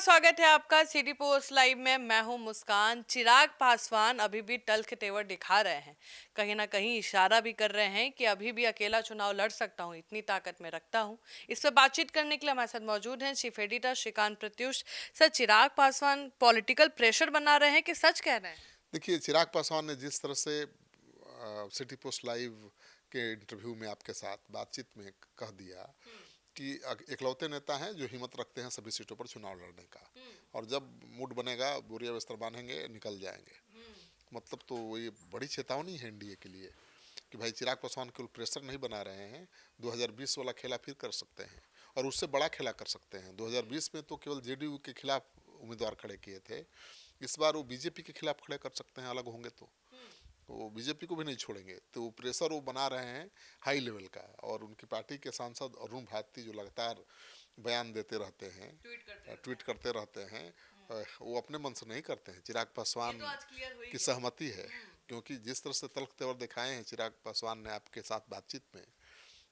स्वागत है आपका सिटी पोस्ट लाइव में। मैं हूं मुस्कान। चिराग पासवान अभी भी टल के तेवर दिखा रहे हैं, कहीं ना कहीं इशारा भी कर रहे हैं कि अभी भी अकेला चुनाव लड़ सकता हूं, इतनी ताकत में रखता हूं। इस पर बातचीत करने के लिए हमारे साथ मौजूद हैं chief editor Shrikant Pratyush. Sir, Chirag Paswan political pressure बना रहे हैं कि सच कह रहे हैं? देखिए, चिराग पासवान ने जिस तरह से सिटी पोस्ट लाइव के इंटरव्यू में आपके साथ बातचीत में कह दिया कि इकलौते नेता हैं जो हिम्मत रखते हैं सभी सीटों पर चुनाव लड़ने का, और जब मूड बनेगा बोरिया बिस्तर बांधेंगे निकल जाएंगे। मतलब तो ये बड़ी चेतावनी है एनडीए के लिए कि भाई चिराग पासवान केवल प्रेशर नहीं बना रहे हैं, 2020 वाला खेला फिर कर सकते हैं और उससे बड़ा खेला कर सकते हैं। 2020 में तो केवल जेडीयू के खिलाफ उम्मीदवार खड़े किए थे, इस बार वो बीजेपी के खिलाफ खड़े कर सकते हैं, अलग होंगे तो वो बीजेपी को भी नहीं छोड़ेंगे। तो वो प्रेशर वो बना रहे हैं हाई लेवल का, और उनकी पार्टी के सांसद अरुण भारती जो लगातार बयान देते रहते हैं, ट्वीट करते रहते हैं, वो अपने मन से नहीं करते हैं। चिराग ये पासवान तो आज क्लियर हो ही की गया। सहमति है, क्योंकि जिस तरह से तल्ख तेवर दिखाए हैं चिराग पासवान ने आपके साथ बातचीत में,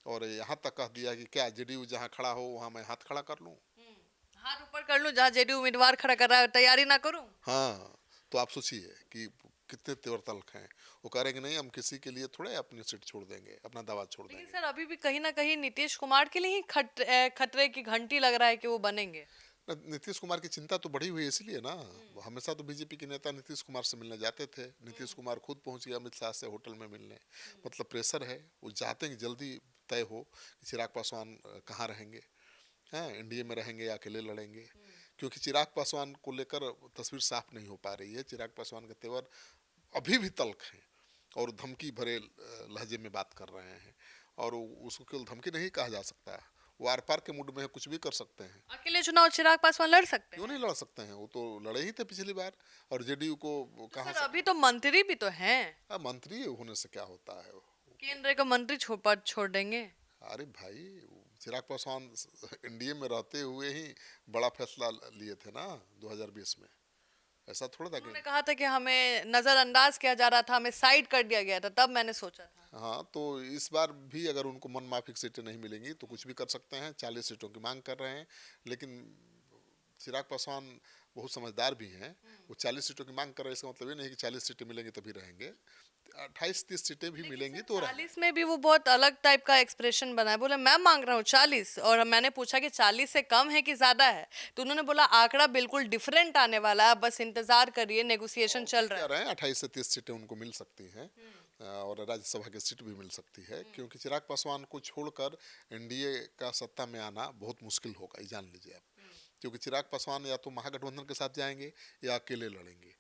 और यहाँ तक कह दिया कि क्या जेडीयू जहाँ खड़ा हो वहाँ मैं हाथ खड़ा कर लूँ। हाथ ऊपर कर लूं जहां जेडीयू उम्मीदवार खड़ा कर रहा है, तैयारी ना करूं? हाँ, तो आप सोचिए कि कितने तेवर तल्ख हैं। वो कह रहे हैं कि नहीं, हम किसी के लिए थोड़े अपनी सीट छोड़ देंगे, अपना दावा छोड़ लेकिन देंगे। सर, अभी भी कहीं ना कहीं नीतीश कुमार के लिए ही खतरे की घंटी लग रहा है कि वो बनेंगे। नीतीश कुमार की चिंता तो बढ़ी हुई है इसलिए ना। वो हमेशा तो बीजेपी के नेता नीतीश कुमार से मिलने जाते थे, नीतीश कुमार खुद पहुंच गया अमित शाह से होटल में मिलने। मतलब प्रेशर है, वो चाहते हैं कि जल्दी तय हो कि चिराग पासवान कहाँ रहेंगे, हैं एनडीए में रहेंगे या अकेले लड़ेंगे। क्योंकि चिराग पासवान को लेकर तस्वीर साफ नहीं हो पा रही है। चिराग पासवान के तेवर अभी भी तल्ख हैं और धमकी भरे लहजे में बात कर रहे हैं, और उसको केवल धमकी नहीं कहा जा सकता। वो आर पार के मूड में है, कुछ भी कर सकते हैं। अकेले चुनाव चिराग पासवान लड़ सकते क्यों हैं? नहीं लड़ सकते हैं, वो तो लड़े ही थे पिछली बार। और जेडीयू को तो कहाँ सर, से अभी तो मंत्री भी तो हैं। मंत्री होने से क्या होता है केंद्र का मंत्री पद छोड़ देंगे? अरे भाई, चिराग पासवान एनडीए में रहते हुए ही बड़ा फैसला लिए थे ना 2020 में। ऐसा थोड़ा था कि उन्होंने कहा था कि हमें नजरअंदाज किया जा रहा था, हमें साइड कर दिया गया था, तब मैंने सोचा था। हाँ, तो इस बार भी अगर उनको मन माफिक सीटें नहीं मिलेंगी तो कुछ भी कर सकते हैं। 40 सीटों की मांग कर रहे हैं, लेकिन चिराग पासवान बहुत समझदार भी हैं। वो 40 सीटों की मांग कर रहे हैं, इसका मतलब ये नहीं कि 40 सीटें मिलेंगी तभी रहेंगे। 28-30 सीटें भी लेकिन मिलेंगी सर, तो रहेंगे। 40 में भी वो बहुत अलग टाइप का एक्सप्रेशन बना है। बोले मैं मांग रहा हूँ 40, और मैंने पूछा कि 40 से कम है कि ज्यादा है, तो उन्होंने बोला आंकड़ा बिल्कुल डिफरेंट आने वाला है, बस इंतजार करिए, नेगोशिएशन और चल कह रहा क्या है। रहे हैं, 28 से 30 सीटें उनको मिल सकती हैं, और राज्यसभा की सीट भी मिल सकती है। क्योंकि चिराग पासवान को छोड़कर एनडीए का सत्ता में आना बहुत मुश्किल होगा, ये जान लीजिए आप। क्योंकि चिराग पासवान या तो महागठबंधन के साथ जाएंगे या अकेले लड़ेंगे।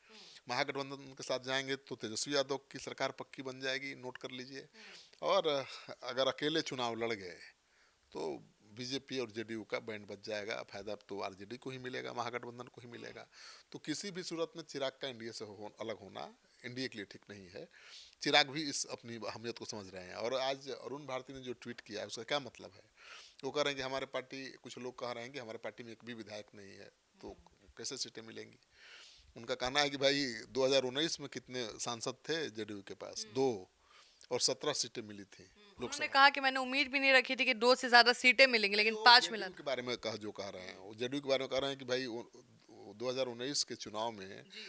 महागठबंधन के साथ जाएंगे तो तेजस्वी यादव की सरकार पक्की बन जाएगी, नोट कर लीजिए। और अगर अकेले चुनाव लड़ गए तो बीजेपी और जेडीयू का बैंड बच जाएगा। फायदा तो आरजेडी को ही मिलेगा, महागठबंधन को ही मिलेगा। तो किसी भी सूरत में चिराग का एनडीए से अलग होना एनडीए के लिए ठीक नहीं है। चिराग भी इस अपनी अहमियत को समझ रहे हैं। और आज अरुण भारती ने जो ट्वीट किया है उसका क्या मतलब है? वो कह रहे हैं कि हमारे पार्टी, कुछ लोग कह रहे हैं कि हमारे पार्टी में एक भी विधायक नहीं है, तो कैसे सीटें मिलेंगी। उनका कहना है कि भाई 2019 में कितने सांसद थे जेडीयू के पास? दो, और 17 सीटें मिली थी उन्होंने लोकसभा। कहा कि मैंने उम्मीद भी नहीं रखी थी कि 2 से ज्यादा सीटें मिलेंगी, नहीं, लेकिन वो 5 मिला जेडीयू के था। बारे में जो कह रहे हैं, वो जेडीयू के बारे में कह रहे हैं कि भाई 2019 के चुनाव में जी।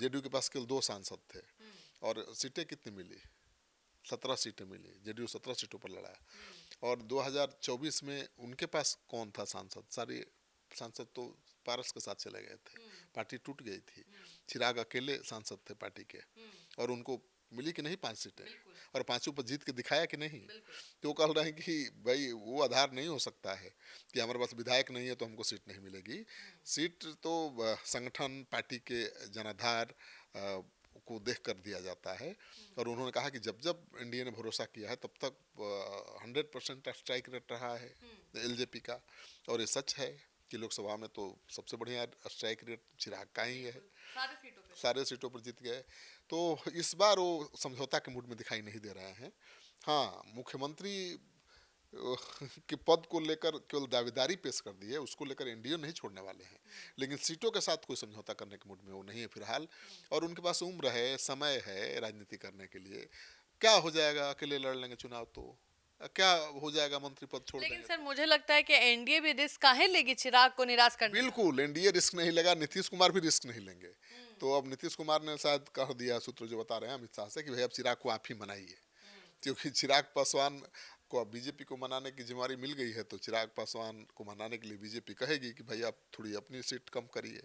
जेडीयू के पास केवल दो सांसद थे, और सीटें कितनी मिली? 17 सीटें मिली, जेडीयू 17 सीटों पर लड़ा। और 2024 में उनके पास कौन था सांसद? सारे सांसद तो पारस के साथ चले गए थे, पार्टी टूट गई थी। चिराग अकेले सांसद थे पार्टी के, और उनको मिली कि नहीं 5 सीटें, और पांचों पर जीत के दिखाया कि नहीं। तो वो कह रहे हैं कि भाई वो आधार नहीं हो सकता है कि हमारे पास विधायक नहीं है तो हमको सीट नहीं मिलेगी। सीट तो संगठन, पार्टी के जनाधार को देख कर दिया जाता है। और उन्होंने कहा कि जब जब एनडीए ने भरोसा किया है तब तक 100% स्ट्राइक रेट रहा है एलजेपी का। और ये सच है कि लोकसभा में तो सबसे बढ़िया स्ट्राइक रेट चिराग का ही है, सारे सीटों पे। सारे सीटों पर जीत गए। तो इस बार वो समझौता के मूड में दिखाई नहीं दे रहे हैं। हाँ, मुख्यमंत्री के पद को लेकर केवल दावेदारी पेश कर दी है, उसको लेकर एनडीए नहीं छोड़ने वाले हैं। लेकिन सीटों के साथ कोई समझौता करने के मूड में वो नहीं है फिलहाल। और उनके पास उम्र है, समय है राजनीति करने के लिए। क्या हो जाएगा, अकेले लड़ लेंगे चुनाव तो, क्या हो जाएगा, मंत्री पद छोड़ लेकिन देंगे सर तो। मुझे लगता है कि एनडीए भी रिस्क काहे लेगी चिराग को निराश करने का। बिल्कुल एनडीए रिस्क नहीं लेगा, नीतीश कुमार भी रिस्क नहीं लेंगे। तो अब नीतीश कुमार ने शायद कह दिया, सूत्र जो बता रहे हैं अमित शाह से, कि भाई अब चिराग को आप ही मनाइए, क्योंकि चिराग पासवान को अब बीजेपी को मनाने की जिम्मेदारी मिल गई है। तो चिराग पासवान को मनाने के लिए बीजेपी कहेगी कि भाई आप थोड़ी अपनी सीट कम करिए,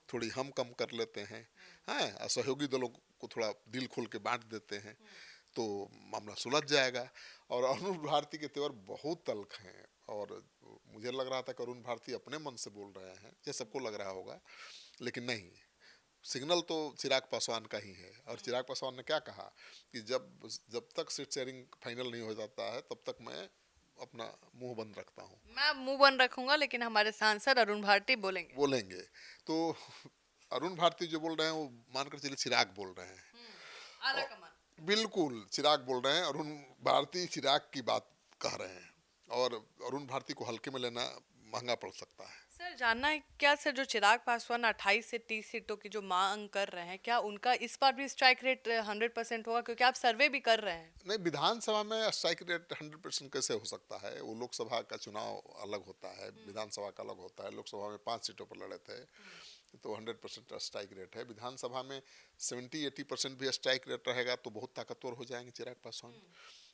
थोड़ी हम कम कर लेते हैं, हैं, और सहयोगी दलों को थोड़ा दिल खोल के बांट देते हैं, तो मामला सुलझ जाएगा। और अरुण भारती के तेवर बहुत तल्ख हैं, और मुझे लग रहा था कि अरुण भारती अपने मन से बोल रहे हैं, ये सबको लग रहा होगा, लेकिन नहीं, सिग्नल तो चिराग पासवान का ही है। और चिराग पासवान ने क्या कहा कि जब जब तक सीट शेयरिंग फाइनल नहीं हो जाता है तब तक मैं अपना मुंह बंद रखता हूँ। मैं मुंह बंद रखूंगा, लेकिन हमारे सांसद अरुण भारती बोलेंगे। बोलेंगे तो अरुण भारती जो बोल रहे हैं वो मानकर चलिए चिराग बोल रहे हैं। आला और कमान। बिल्कुल चिराग बोल रहे हैं, अरुण भारती चिराग की बात कह रहे हैं, और अरुण भारती को हल्के में लेना महंगा पड़ सकता है। सर जानना है क्या सर, जो चिराग पासवान 28 से 30 सीटों की जो मांग कर रहे हैं, क्या उनका इस बार भी स्ट्राइक रेट 100% होगा, क्योंकि आप सर्वे भी कर रहे हैं। नहीं, विधानसभा में स्ट्राइक रेट 100% कैसे हो सकता है? वो लोकसभा का चुनाव अलग होता है, विधानसभा का अलग होता है। लोकसभा में 5 सीटों पर लड़े थे, तो 100% स्ट्राइक रेट है। विधानसभा में 70-80% भी स्ट्राइक रेट रहेगा तो बहुत ताकतवर हो जाएंगे चिराग पासवान।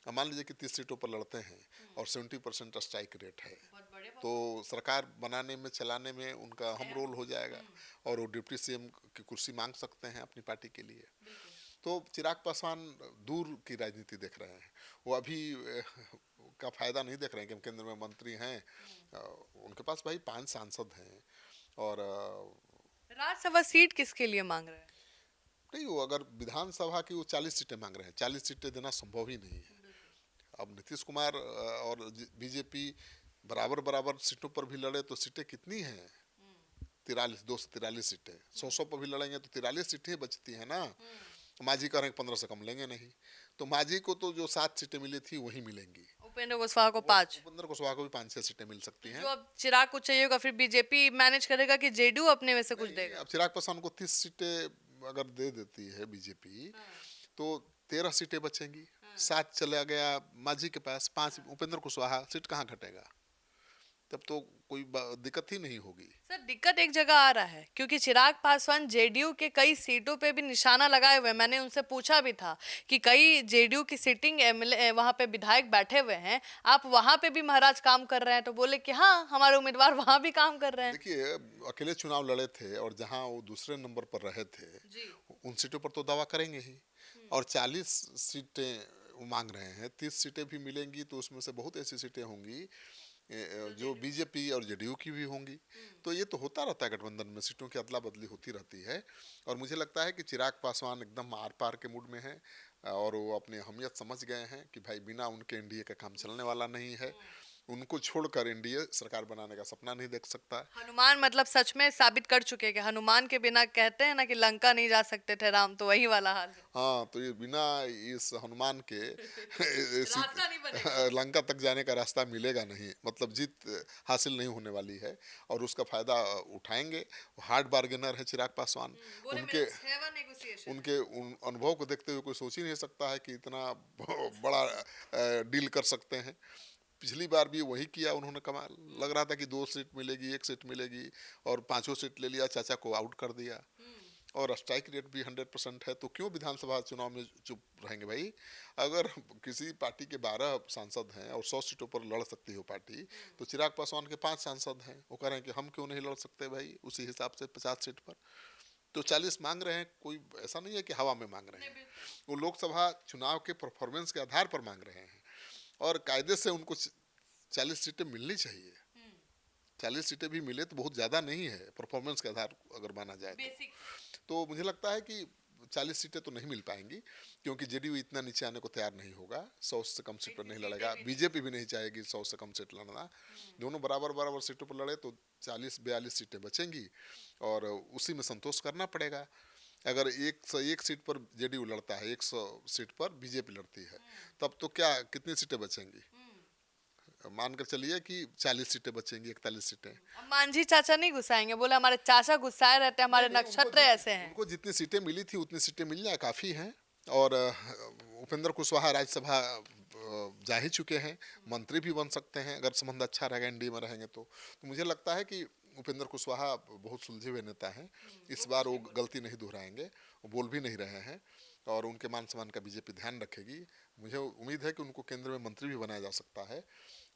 अब मान लीजिए कि 30 सीटों पर लड़ते हैं और 70% स्ट्राइक रेट है, बहुत बड़े तो सरकार बनाने में, चलाने में उनका अहम रोल हो जाएगा, और वो डिप्टी सीएम की कुर्सी मांग सकते हैं अपनी पार्टी के लिए। तो चिराग पासवान दूर की राजनीति देख रहे हैं, वो अभी का फायदा नहीं देख रहे हैं कि हम केंद्र में मंत्री हैं। उनके पास भाई 5 सांसद हैं, और राज्यसभा सीट किसके लिए मांग रहे हैं। नहीं, वो अगर विधानसभा की वो 40 सीटें मांग रहे हैं, 40 सीटें देना संभव ही नहीं है। अब नीतीश कुमार और बीजेपी बराबर बराबर सीटों पर भी लड़े तो सीटें कितनी हैं? 43, 243 सीटें, 100 पर भी लड़ेंगे तो 43 सीटें बचती हैं ना। मांझी कह रहे हैं 15 से कम लेंगे नहीं, तो मांझी को तो जो 7 सीटें मिली थी वही मिलेंगी। उपेंद्र कुशवाहा को 5। उपेंद्र कुशवाहा को भी 5-6 सीटें मिल सकती हैं। जो अब चिराग को चाहिए होगा, फिर बीजेपी मैनेज करेगा कि जेडीयू अपने में से कुछ नहीं, देगा। अब चिराग पासवान को 30 सीटें अगर दे देती है बीजेपी, तो 13 सीटें बचेंगी। 7 चला गया मांझी के पास, 5 उपेंद्र कुशवाहा, सीट कहाँ घटेगा? तब तो कोई दिक्कत ही नहीं होगी। सर दिक्कत एक जगह आ रहा है, क्योंकि चिराग पासवान जेडीयू के कई सीटों पे भी निशाना लगाए हुए हैं। मैंने उनसे पूछा भी था कि कई जेडीयू की सिटिंग एमएलए वहां पे विधायक बैठे हुए हैं, आप वहां पे भी महाराज काम कर रहे हैं, तो बोले कि हाँ हमारे उम्मीदवार वहां भी काम कर रहे हैं। देखिए, अकेले चुनाव लड़े थे और जहां वो दूसरे नंबर पर रहे थे, जी। उन सीटों पर तो दावा करेंगे ही। और 40 सीटें वो मांग रहे हैं, 30 सीटें भी मिलेंगी तो उसमें से बहुत ऐसी सीटें होंगी जो बीजेपी और जेडीयू की भी होंगी। तो ये तो होता रहता है, गठबंधन में सीटों की अदला बदली होती रहती है। और मुझे लगता है कि चिराग पासवान एकदम आर पार के मूड में है, और वो अपनी अहमियत समझ गए हैं कि भाई बिना उनके एनडीए का काम चलने वाला नहीं है। उनको छोड़कर एनडीए सरकार बनाने का सपना नहीं देख सकता। हनुमान मतलब सच में साबित कर चुके हैं कि हनुमान के बिना, कहते हैं ना कि लंका नहीं जा सकते थे राम, तो वही वाला हाल है। हाँ, तो ये बिना इस हनुमान के रास्ता नहीं बनेगा। लंका तक जाने का रास्ता मिलेगा नहीं, मतलब जीत हासिल नहीं होने वाली है, और उसका फायदा उठाएंगे। हार्ड बार्गेनर है चिराग पासवान। बोले उनके मेरा 7 नेगोशिएशन है। उनके उन अनुभव को देखते हुए कोई सोच ही नहीं सकता है कि इतना बड़ा डील कर सकते हैं। पिछली बार भी वही किया उन्होंने, कमाल लग रहा था कि 2 सीट मिलेगी, 1 सीट मिलेगी, और 5 सीट ले लिया, चाचा को आउट कर दिया। और स्ट्राइक रेट भी 100% है, तो क्यों विधानसभा चुनाव में चुप रहेंगे भाई? अगर किसी पार्टी के 12 सांसद हैं और 100 सीटों पर लड़ सकती हो पार्टी, तो चिराग पासवान के 5 सांसद हैं, वो कह रहे हैं कि हम क्यों नहीं लड़ सकते भाई उसी हिसाब से 50 सीट पर। तो 40 मांग रहे हैं, कोई ऐसा नहीं है कि हवा में मांग रहे हैं, वो लोकसभा चुनाव के परफॉर्मेंस के आधार पर मांग रहे हैं, और कायदे से उनको 40 सीटें मिलनी चाहिए। 40 सीटें भी मिले तो बहुत ज़्यादा नहीं है, परफॉर्मेंस के आधार अगर माना जाए बेसिक। तो मुझे लगता है कि 40 सीटें तो नहीं मिल पाएंगी, क्योंकि जेडीयू इतना नीचे आने को तैयार नहीं होगा। 100 से कम सीट पर नहीं लड़ेगा, बीजेपी भी नहीं चाहेगी 100 से कम सीट लड़ना। दोनों बराबर बराबर सीटों पर लड़े तो 40-42 सीटें बचेंगी, और उसी में संतोष करना पड़ेगा। अगर 101 सीट पर जेडीयू लड़ता है, 100 सीट पर बीजेपी लड़ती है, तब तो क्या कितनी सीटें बचेंगी? मानकर चलिए कि 40 सीटें बचेंगी, 41 सीटें। अब मांझी चाचा नहीं गुस्साएंगे, बोले हमारे चाचा गुस्साए रहते हैं, हमारे नहीं, नक्षत्र ऐसे हैं। उनको जितनी सीटें मिली थी उतनी सीटें मिल जाए काफ़ी हैं। और उपेंद्र कुशवाहा राज्यसभा जा ही चुके हैं, मंत्री भी बन सकते हैं अगर संबंध अच्छा रहेगा, एनडीए में रहेंगे तो मुझे लगता है कि उपेंद्र कुशवाहा बहुत सुलझे हुए नेता हैं। इस बार वो गलती नहीं दोहराएंगे, वो बोल भी नहीं रहे हैं और उनके मान सम्मान का बीजेपी ध्यान रखेगी। मुझे उम्मीद है कि उनको केंद्र में मंत्री भी बनाया जा सकता है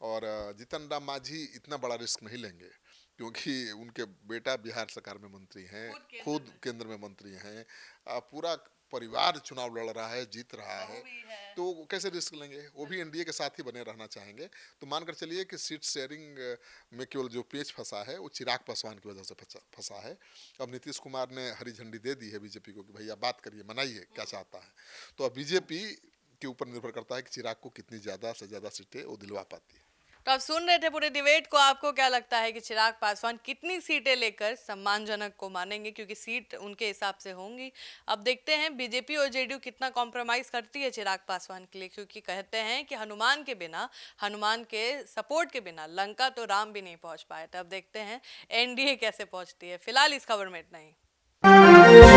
और जीतन राम मांझी इतना बड़ा रिस्क नहीं लेंगे क्योंकि उनके बेटा बिहार सरकार में मंत्री हैं, खुद केंद्र में मंत्री हैं, पूरा परिवार चुनाव लड़ रहा है, जीत रहा है, तो वो कैसे रिस्क लेंगे? वो भी एनडीए के साथ ही बने रहना चाहेंगे। तो मानकर चलिए कि सीट शेयरिंग में केवल जो पेच फंसा है वो चिराग पासवान की वजह से फंसा है। अब नीतीश कुमार ने हरी झंडी दे दी है बीजेपी को कि भैया बात करिए, मनाइए क्या चाहता है। तो अब बीजेपी के ऊपर निर्भर करता है कि चिराग को कितनी ज़्यादा से ज़्यादा सीटें वो दिलवा पाती है। तो आप सुन रहे थे पूरे डिबेट को, आपको क्या लगता है कि चिराग पासवान कितनी सीटें लेकर सम्मानजनक को मानेंगे, क्योंकि सीट उनके हिसाब से होंगी। अब देखते हैं बीजेपी और जेडीयू कितना कॉम्प्रोमाइज करती है चिराग पासवान के लिए, क्योंकि कहते हैं कि हनुमान के बिना, हनुमान के सपोर्ट के बिना लंका तो राम भी नहीं पहुंच पाए थे। अब देखते हैं एनडीए कैसे पहुंचती है। फिलहाल इस खबर में इतना ही।